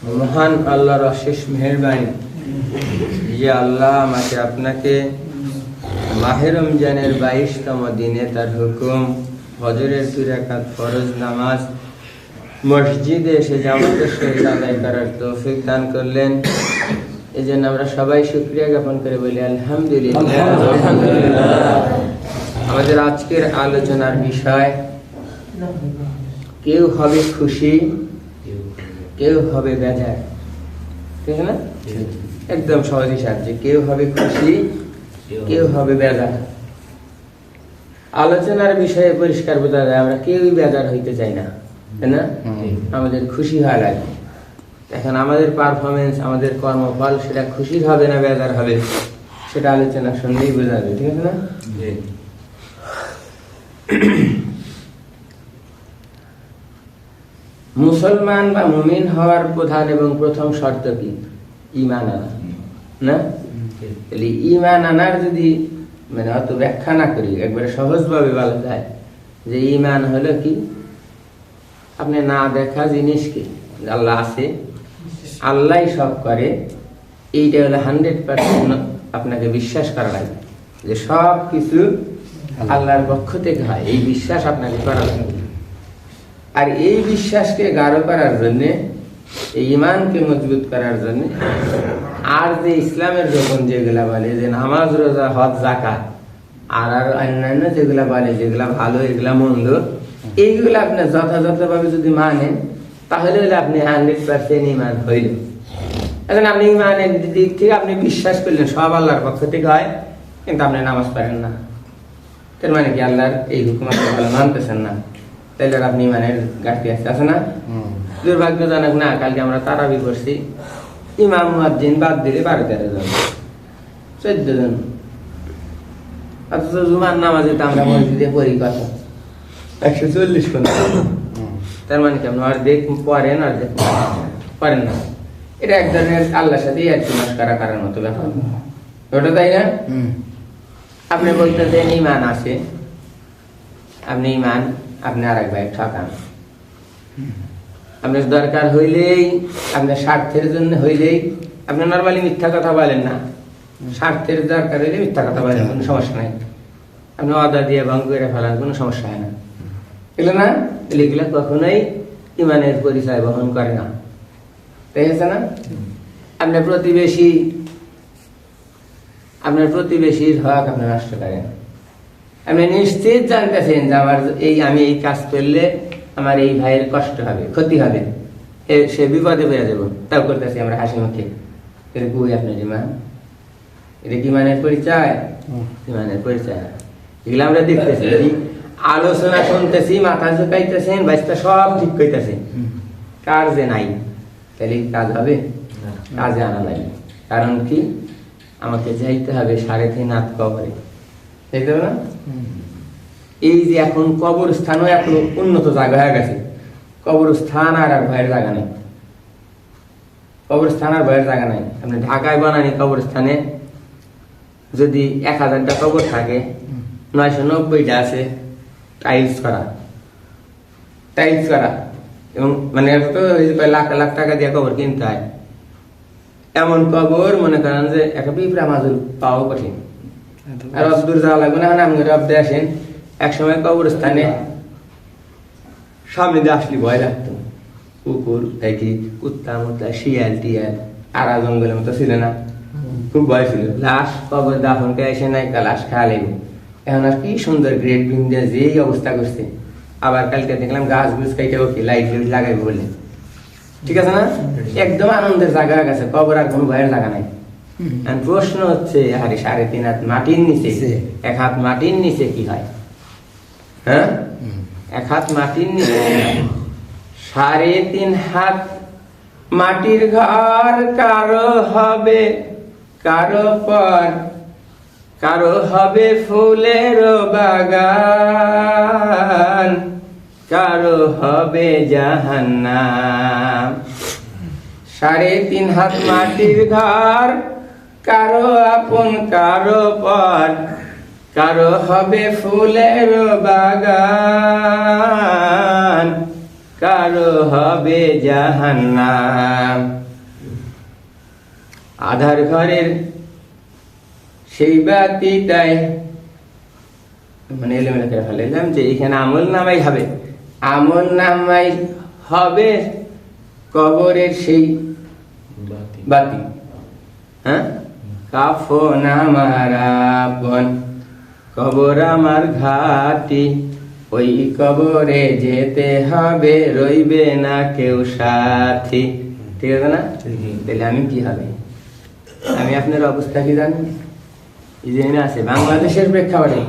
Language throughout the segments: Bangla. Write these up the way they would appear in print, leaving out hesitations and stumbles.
মহান আল্লাহর অশেষ মেহেরবানি যে আল্লাহ আমাকে আপনাকে মাহে রমজানের 22তম দিনে তার হুকুম ফজরের 2 রাকাত ফরজ নামাজ মসজিদে এসে জামাতের সহিত আদায় করার তৌফিক দান করলেন। এই জন্য আমরা সবাই শুকরিয়া জ্ঞাপন করে বলি আলহামদুলিল্লাহ। আমাদের আজকের আলোচনার বিষয়, কেউ হবে খুশি, কেউ হবে বেজার। ঠিক না? একদম সহজ হিসাব যে কেউ হবে খুশি, কেউ হবে বেজার। আলোচনার বিষয়ে পরিষ্কার বোঝা যায় আমরা কেউই বেজার হইতে চাই না, তাই না? আমাদের খুশি হওয়া লাগে। এখন আমাদের পারফরমেন্স, আমাদের কর্মফল সেটা খুশি হবে না বেজার হবে, সেটা আলোচনা শুনলেই বোঝা যাবে। ঠিক আছে না? মুসলমান বা মুমিন হওয়ার প্রধান এবং প্রথম শর্ত কি? ঈমান আনা, না? তাহলে ঈমান আনার যদি মানে অত ব্যাখ্যা না করি, একবারে সহজভাবে বলা যায় যে ঈমান হলো কি? আপনি না দেখা জিনিস কি আল্লাহ আছে, আল্লাহ সব করে, এইটা হলো 100% আপনাকে বিশ্বাস করা লাগবে যে সব কিছু আল্লাহর পক্ষ থেকে হয়। এই বিশ্বাস আপনাকে করা লাগবে। আর এই বিশ্বাসকে গাঢ় করার জন্যে, এই ঈমানকে মজবুত করার জন্য আর যে ইসলামের রকম যেগুলা বলে যে নামাজ, রোজা, হজ, যাকাত আর অন্যান্য যেগুলা বলে যেগুলা ভালো, এগুলা মন্দ, এইগুলো আপনি যথাযথভাবে যদি মানেন তাহলে আপনি 100% ঈমান হইল। এখন আপনি ঈমানের দিক থেকে আপনি বিশ্বাস করলেন সব আল্লাহর পক্ষ থেকে হয়, কিন্তু আপনি নামাজ পড়েন না, তার মানে কি আল্লাহর এই হুকুম আপনি ভালো মানতেছেন না, তাইলে আপনি ঈমানের ঘাটতি আছে না? দুর্ভাগ্যজনক না, কালকে আমরা তারাবি করছি, ইমাম মুয়াজ্জিন বাদ দিলে 12-13 জন, 14 জন। অথচ জুমার নামাজে তো আমরা মসজিদে পড়ি কত 140 কোন। তার মানে কি আপনি অর্ধেক পড়েন, অর্ধেক পড়েন না। এটা এক ধরনের আল্লাহর সাথে ইয়ারকিমাস করার মতো ব্যাপার, ওটা তাই না? আপনি বলতেছেন ঈমান আছে, আপনি ঈমান আপনি আর এক ভাই ঠকান। আপনার দরকার হইলেই, আপনার স্বার্থের জন্য হইলেই আপনি নর্মালি মিথ্যা কথা বলেন না, স্বার্থের দরকার হইলে মিথ্যা কথা বলেন, কোনো সমস্যা নাই। আপনি ওয়াদা দিয়ে ভঙ্গ করে ফেলার কোনো সমস্যা হয় না, এগুলো না? এগুলো কখনোই ঈমানের পরিচয় বহন করে না, তাই আছে না? আপনার প্রতিবেশীর হক আপনি নষ্ট করেন। আপনি নিশ্চিত জানতেছেন যে আমি এই কাজ করলে আমার এই ভাইয়ের কষ্ট হবে, ক্ষতি হবে, সে বিপদে পড়ে যাবো, তাও করতেছি আমরা হাসি মুখে। এটা কই আপনার ঈমান? এটা কি ঈমানের পরিচয়? ঈমানের পরিচয় এগুলো আমরা দেখতেছি, আলোচনা শুনতেছি, মাথা ঝুঁকাইতেছেন, বাইসটা সব ঠিক কইতেছে, কার যে নাই, তাহলে কাজ হবে? কাজে আনা লাগে। কারণ কি? আমাকে যাইতে হবে 3.5 হাত কবরে, যাইতে হবে না? এই যে এখন কবরস্থানও এখন উন্নত জায়গা হয়ে গেছে, কবরস্থান আর ভয়ের জায়গা নেই, কবরস্থান আর ভয়ের জায়গা নাই। আপনি ঢাকায় বানানি কবরস্থানে যদি 1000টা কবর থাকে, 990টা আছে টাইলস করা, এবং মানে লাখ লাখ টাকা দিয়ে কবর কিনতে হয়। এমন কবর মনে করেন যে একটা পিঁপড়া মাজুল পাওয়া কঠিন, আর অত দূর যাওয়া লাগবে না। আপনি রব্দে আসেন, একসময় কবরস্থানে সামনে দিয়ে আসলে ভয় লাগতো, কুকুর দেখি, কুত্তা মুত্তা, শিয়াল টিয়াল, আড়া জঙ্গলের মতো ছিল না, খুব ভয় ছিল। লাশ কবর দাফনকে এসে নাই, লাশ খাওয়া লাগবে। এখন আর কি সুন্দর গ্রেড বিম দিয়ে যেই অবস্থা করছে। আবার কালকে দেখলাম গাছ গুছ কাইতে ওকে লাইট লাগাইবে বলে, ঠিক আছে না? একদম আনন্দের জায়গা গেছে, কবর আর কোনো ভয়ের জায়গা নাই। প্রশ্ন হচ্ছে, আরে 3.5 হাত মাটির নিচে, 1 হাত মাটির নিচে কি হয়? হ্যাঁ, 1 হাত মাটির নিচে 3.5 হাত মাটির ঘর কারো হবে, কারো পর কারো হবে ফুলের বাগান, কারো হবে জাহান্নাম। 3.5 হাত মাটির ঘর, কারো আপন কারো পর, কারো হবে ফুলের বাগান, কারো হবে জাহান্নাম। আধার ঘরের সেই বাতিটাই মানে এলোমেলো করে ফেলাম যে এখানে আমল নামাই হবে, আমল নামাই হবে কবরের সেই বাতি। হ্যাঁ, কাফন আমার আপন, কবর আমার ঘাটি, ওই কবরে যেতে হবে, রইবে না কেউ সাথী। ঠিক আছে না? তাহলে আমি কি হবে, আমি আপনার অবস্থা কি জানেন? এই যে আছে বাংলাদেশের প্রেক্ষাপটে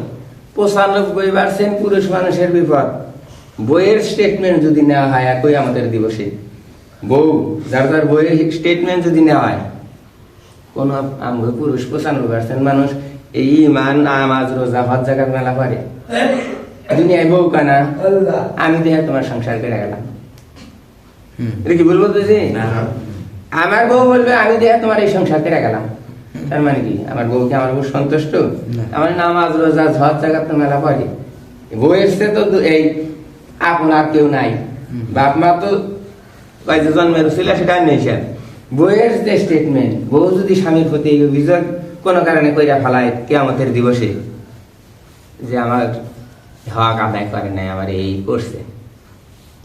95% পুরুষ মানুষের বিপদ। বইয়ের স্টেটমেন্ট যদি নেওয়া হয় একই আমাদের দিবসে, বউ যার যার বইয়ের স্টেটমেন্ট যদি নেওয়া হয়, কোন আমরা পুরুষ 95% মানুষ এই ইমান নামাজ রোজা হজ জাকাত মেলা করে, দুনিয়ায় বউ কানা আমি দেখে তোমার সংসার করে গেলাম। এটা কি বলবো? আমার বউ বলবে আমি দেখে তোমার এই সংসার করে গেলাম, তার মানে কি আমার বউ কি আমার বউ সন্তুষ্ট? আমার নামাজ রোজা হজ জাকাত মেলা করে, বউয়ের সে তো এই আপনার কেউ নাই, বাপ মা তো জন্মের ছিল সেটা নেই। বইয়ের যে স্টেটমেন্ট, বউ যদি স্বামীর প্রতি এই অভিযোগ কোনো কারণে কইরা ফেলায় কিয়ামতের দিবসে যে আমার হক আদায় করে নাই, আমার এই করছে,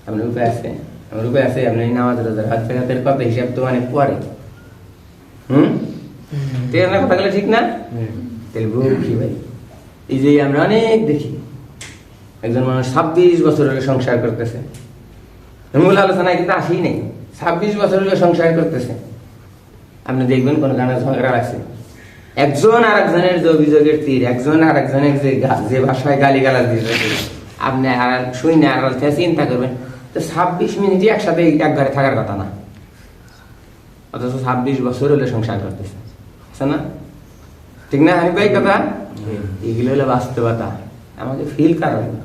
আপনার উপায় আছে? আমার উপায় আছে? আপনি নামাজ রোজার হজ জাকাতের কথা হিসাব তো অনেক পরে। কথাগুলো ঠিক না? তাহলে বউ কি ভাই, এই যে আমরা অনেক দেখি একজন মানুষ 26 বছর হলে সংসার করতেছে, মূল আলোচনায় কিন্তু আসেই নেই, 26 বছর হলে সংসার করতেছে। আপনি দেখবেন কোন গানে ঝগড়া আছে, একজন আর একজনের যে অভিযোগের তীর, একজন আর একজনের যে ভাষায় গালি গালাজ দিতেছে, আপনি আর শুনে আর চিন্তা করবেন তো 26 মিনিটই একসাথে এক ঘরে থাকার কথা না, অথচ 26 বছর হলে সংসার করতেছে, না? ঠিক না হানিফ ভাই কথা? এগুলো হলো বাস্তবতা। আমাকে ফিল করা লাগবে,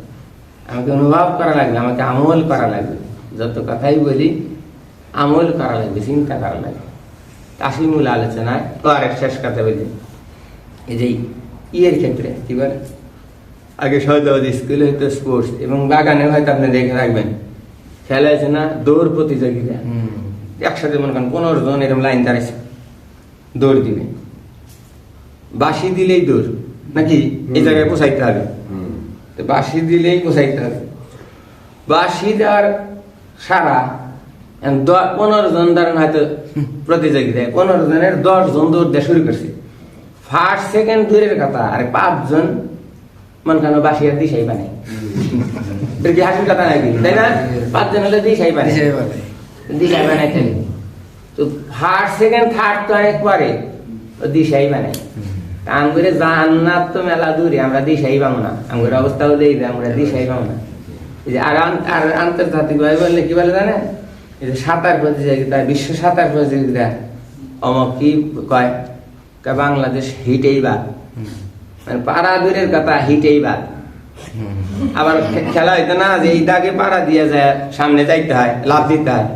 আমাকে অনুভব করা লাগবে, আমাকে আমল করা লাগবে। যত কথাই বলি আমল করা লাগবে, চিন্তা করা লাগবে। আসি মূল আলোচনায় আরেক শেষ কথা বলি, এই যে ইয়ের ক্ষেত্রে কি বলে, আগে সহজবাদী স্কুলে হয়তো স্পোর্টস এবং বাগানে হয়তো আপনি দেখে রাখবেন খেলা আছে না, দৌড় প্রতিযোগিতা, একসাথে মনে করেন 15 জন এরকম লাইন দাঁড়াইছে, দৌড় দিবে, বাঁশি দিলেই দৌড় নাকি এই জায়গায় পৌঁছাইতে হবে, বাঁশি দিলেই পৌঁছাইতে হবে। বাঁশি দেওয়ার সারা 15 জন দাঁড়ান হয়তো প্রতিযোগিতায়, 15 জনের 10 জন দৌড় দেওয়া শুরু করছে, ফার্স্ট সেকেন্ড দূরের কথা, আর 5 জন মন কেন বাঁশি আর দিশাই বানাই, হাসির কথা নাকি, তাই না? 5 জন হলে দিশাই বানাই, দিশাই বানাই থাকে তো ফার্স্ট সেকেন্ড থার্ড তো অনেক পরে দিশাই বানাই। আমরা জান্নাত তো মেলা দূরে, আমরা দিশাই পাবো না, আমার অবস্থাও দেখবে আমরা দিশাই পাবো না। আর আন্তর্জাতিক ভাবে বললে কি বলে জানেন, এই যে সাঁতার প্রতিযোগিতা, বিশ্ব সাঁতার প্রতিযোগিতা, অমক কি কয়, বাংলাদেশ হিটেই বাদ, মানে পাড়া দূরের কথা হিটেই বাদ। আবার খেলা হইতো না যে এই দাগে পাড়া দিয়ে যায় সামনে যাইতে হয়, লাভ দিতে হয়,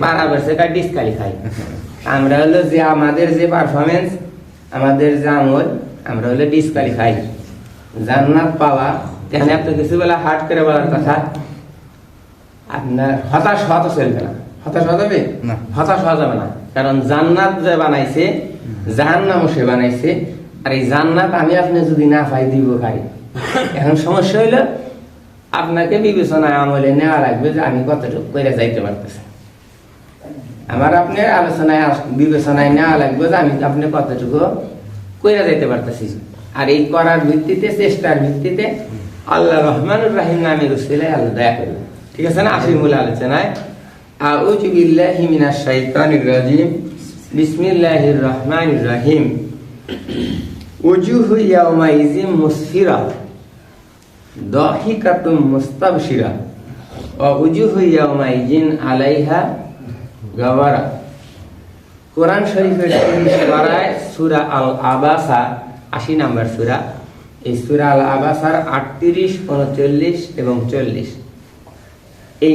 পাড়া বেড়ছে ডিসকালিফাই। আমরা হলো যে আমাদের যে পারফরমেন্স, আমাদের যে আমল, আমরা হলো ডিসকালিফাই। জান্নাত পাওয়া এখানে এত কিছু বেলা হার্ট করে বলার কথা, আপনার হতাশ হওয়া চলবে না, হতাশ হওয়া যাবে না, হতাশ হওয়া যাবে না, কারণ জান্নাত যে বানাইছে জাহান্নামও সে বানাইছে, আর এই জান্নাত আমি আপনি যদি না পাই দিব খাই। এখন সমস্যা হইলো আপনাকে বিবেচনায় আমলে নেওয়া লাগবে যে আমি কতটুকু করে যাইতে পারতেছি, আমার আপনার আলোচনায় বিবেচনায় নেওয়া লাগবে যে আমি আপনি কতটুকু করে যাইতে পারতেছি। আর এই করার ভিত্তিতে, চেষ্টার ভিত্তিতে আল্লাহ রহমানুর রাহিম নামের উসিলায় আল্লাহ দয়া করবে। ঠিক আছে না? আসি মূল আলোচনায়। আউযু বিল্লাহি মিনাশ শাইতানির রাজিম, বিসমিল্লাহির রহমানির রহিম। উজুহু ইয়াওমাইযিন মুসফিরা দাহিকাতুম মুস্তাবশিরা ওয়া উজুহু ইয়াওমাইযিন আলাইহা গাওয়ারা। কোরআন শরীফের 30 পারায় সূরা আল আবাসা 80 নম্বর সূরা। এই সূরা আল আবাসার 38, 39 এবং 40 এই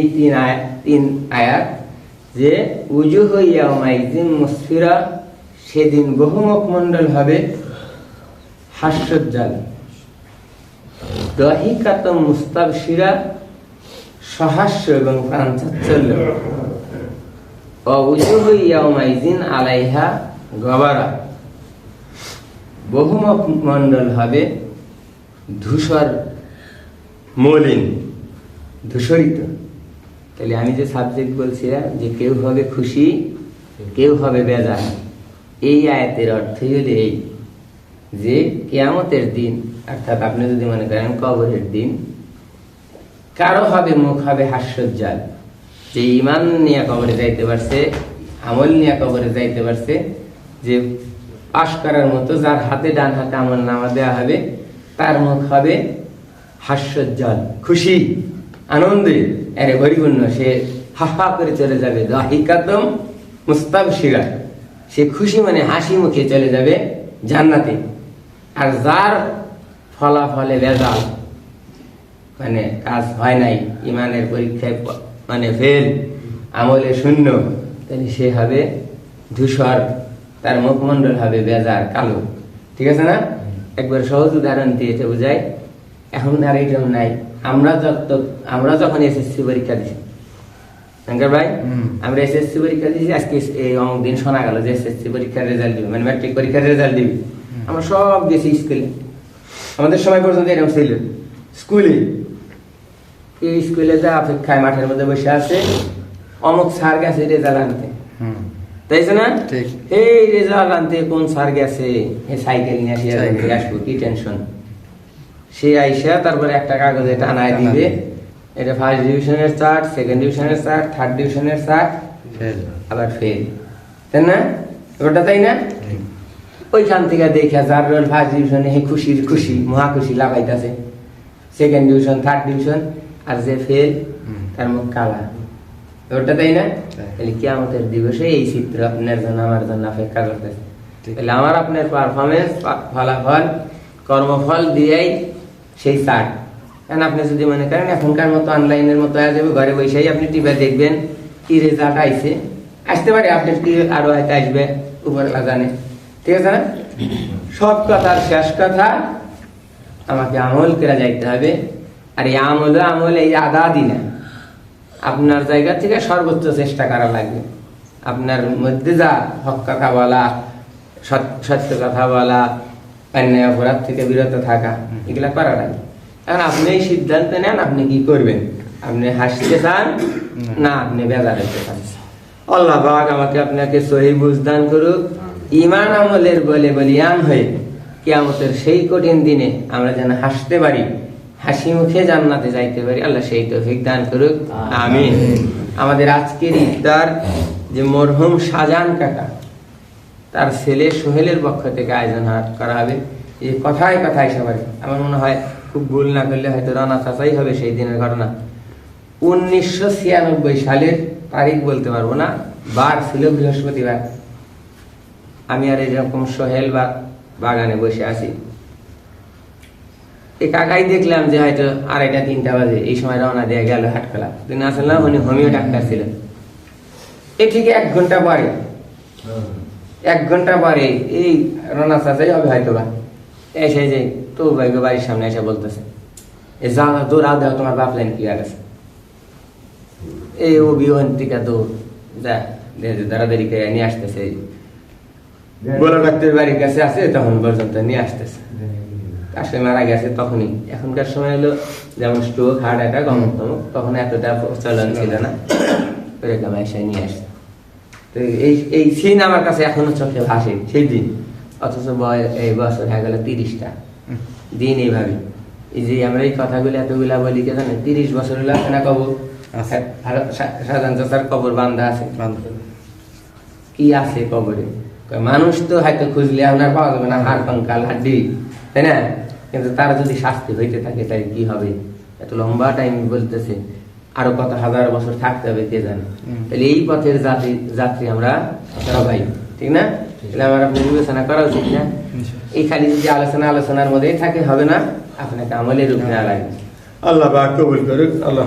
তিন আয়াত যে উজুহু ইয়াওমাইযিন মুসফিরা, সেদিন বহু মুখমণ্ডল হবে হাস্যোজ্জ্বল, দাহিকাতুম মুস্তাবশিরা, সহাস্য এবং প্রাণ চাঞ্চল্য। অউজুহু ইয়াউমাইযিন আলাইহা গবারা, বহুমুখ মণ্ডল হবে ধূসর মলিন, ধূসরিত। তাহলে আমি যে সাবজেক্ট বলছিলাম যে কেউ হবে খুশি, কেউ হবে বেজার, এই আয়াতের অর্থই হলো এই যে কিয়ামতের দিন, অর্থাৎ আপনি যদি মনে করেন কবরের দিন, কারো হবে মুখ হবে হাস্যোজ্জ্বল, যে ঈমান নিয়ে কবরে যাইতে পারছে, আমল নিয়ে কবরে যাইতে পারছে, যে পাশ করার মতো, যার হাতে ডান হাতে আমল নামা দেওয়া হবে, তার মুখ হবে হাস্যোজ্জ্বল, খুশি আনন্দে এরে পরিপূর্ণ। সে হা হা করে চলে যাবে, দাহিকাতুম মুস্তাবশিরা, সে খুশি মানে হাসি মুখে চলে যাবে জান্নাতে। আর যার ফলাফলে রেজাল, মানে কাজ হয় নাই, ইমানের পরীক্ষায় মানে ফেল, আমলে শূন্য, তাহলে সে হবে ধূসর, তার মুখমণ্ডল হবে বেজার, কালো। ঠিক আছে না? একবার সহজ উদাহরণ দিয়ে এটা বোঝাই। এখন আর এইরকম নাই। আমরা যখন এসএসসি পরীক্ষা দিছি, শঙ্কর ভাই, আমরা এসএসসি পরীক্ষা দিয়েছি, আজকে এই অমুক দিন শোনা গেল যে এসএসসি পরীক্ষার রেজাল্ট দিবি, মানে ম্যাট্রিক পরীক্ষার রেজাল্ট দিবি। আমরা সব গেছি স্কুলে, আমাদের সময় পর্যন্ত এরকম ছিল। স্কুলে এই স্কুলে যা অপেক্ষায় মাঠের মধ্যে বসে আছে, অমুক স্যার গেছে রেজাল্ট আনতে, তাইছে না? এই রেজাল্ট আনতে কোন স্যার গেছে, সাইকেল নিয়ে আসবো, কি টেনশন। সে আইসা তারপরে একটা কাগজে টানায় দিবে, এটা ফার্স্ট ডিভিশনের চার্ট, সেকেন্ড ডিভিশনের চার্ট, থার্ড ডিভিশনের চার্ট, আবার ফেল, তাই না? ওটা তাই না? ওইখান থেকে দেখে যার রোল ফার্স্ট ডিভিশনে খুশি মহা খুশি লাগাইতেছে, সেকেন্ড ডিভিশন, থার্ড ডিভিশন, আর যে ফেল তার মুখ কালা। ওটা তাই না? তাহলে কিয়ামতের দিবসে এই চিত্র আপনার জন্য আমার জন্য অপেক্ষা করতেছে। তাহলে আমার আপনার পারফরমেন্স, ফলাফল, কর্মফল দিয়েই সেই চার্ট। কারণ আপনি যদি মনে করেন এখনকার মতো অনলাইনের মতো হয়ে যাবে, ঘরে বসেই আপনি টিপে দেখবেন কি রেজাল্ট আইছে, আসতে পারে আপডেট কি আরো হয়তো আসবে, উপরওয়ালা জানে। ঠিক আছে না? সব কথার শেষ কথা, আমাকে আমল করে যাইতে হবে। আর এই আমল এই আদা দিনা, আপনার জায়গা থেকে সর্বোচ্চ চেষ্টা করা লাগবে। আপনার মধ্যে যা হক কথা বলা, সত্য কথা বলা, অন্যায় অপরাধ থেকে বিরত থাকা, এগুলা করা লাগে। এখন আপনি এই সিদ্ধান্ত নেন আপনি কি করবেন, আপনি হাসতে চান না আপনি বেজার হতে চান। আল্লাহ পাক আমাকে আপনাকে সহিহ বুঝদান করুক। ঈমান আমলের বলে বলিয়ান হয়ে কিয়ামতের সেই কঠিন দিনে আমরা যেন হাসতে পারি, হাসি মুখে জান্নাতে যাইতে পারি, আল্লাহ সেই তৌফিক দান করুক, আমিন। আমাদের আজকের ইফতার যে মরহুম শাহজাহান কাকা, তার ছেলে সোহেলের পক্ষ থেকে আয়োজন করা হবে। এই কথায় কথায় সবাই, আমার মনে হয় খুব ভুল না করলে হয়তো রানা চাচাই হবে সেই দিনের ঘটনা। 1996 সালের তারিখ বলতে পারবো না, বার ছিল বৃহস্পতিবার। আমি আর এরকম সোহেল বা বাগানে বসে আছি, এই কাকাই দেখলাম যে হয়তো 2:30-3টা বাজে এই সময় রওনা দিয়ে গেল হাটখোলা। তিনি আসলাম, উনি হোমিও ডাক্তার ছিলেন। এই ঠিক 1 ঘন্টা পরে, 1 ঘন্টা পরে এই রানা চাচাই হবে হয়তো বা এসে যে তো বাড়ির সামনে এসে বলতেছে, যা দৌড়াও দেওয়া তোমার বাপ লাইন কি গেছে, এই অভিহন্তিকা দৌড় যা দাঁড়াদাড়ি করে নিয়ে আসতেছে, বড় ডাক্তার বাড়ির কাছে আছে তখন পর্যন্ত নিয়ে আসতেছে। আসলে মারা গেছে তখনই। এখনকার সময় হলো যেমন স্ট্রোক, হার্ট অ্যাটাক, অমুক তমুক, তখন এতটা প্রচলন ছিল না, এরকম এসে নিয়ে আসছে। তো এই সিন আমার কাছে এখনো চোখে ভাসে সেই দিন। অথচ এই বছর হয়ে গেল 30টা দিন এইভাবে। এই যে আমরা এই কথাগুলো এতগুলা বলি কে জানেন, 30 বছর হলো না কবর, শাহজাহান চাচার কবর বান্ধা আছে। কি আছে কবরে? মানুষ তো হয়তো খুঁজলে আপনার পাওয়া যাবে না, হাড় কঙ্কাল হাড্ডি, তাই না? কিন্তু তার যদি শাস্তি হইতে থাকে তাই কি হবে? এত লম্বা টাইম বলতেছে, আরো কত হাজার বছর থাকতে হবে কে জানে। তাহলে এই পথের যাত্রী আমরা সবাই, ঠিক না? তাহলে আমার আপনি বিবেচনা করা উচিত না? এই খালি যদি আলোচনার মধ্যেই থাকে হবে না, আপনাকে আমলের রূপ নেওয়া লাগে। আল্লাহ পাক কবুল করুক। আল্লাহ।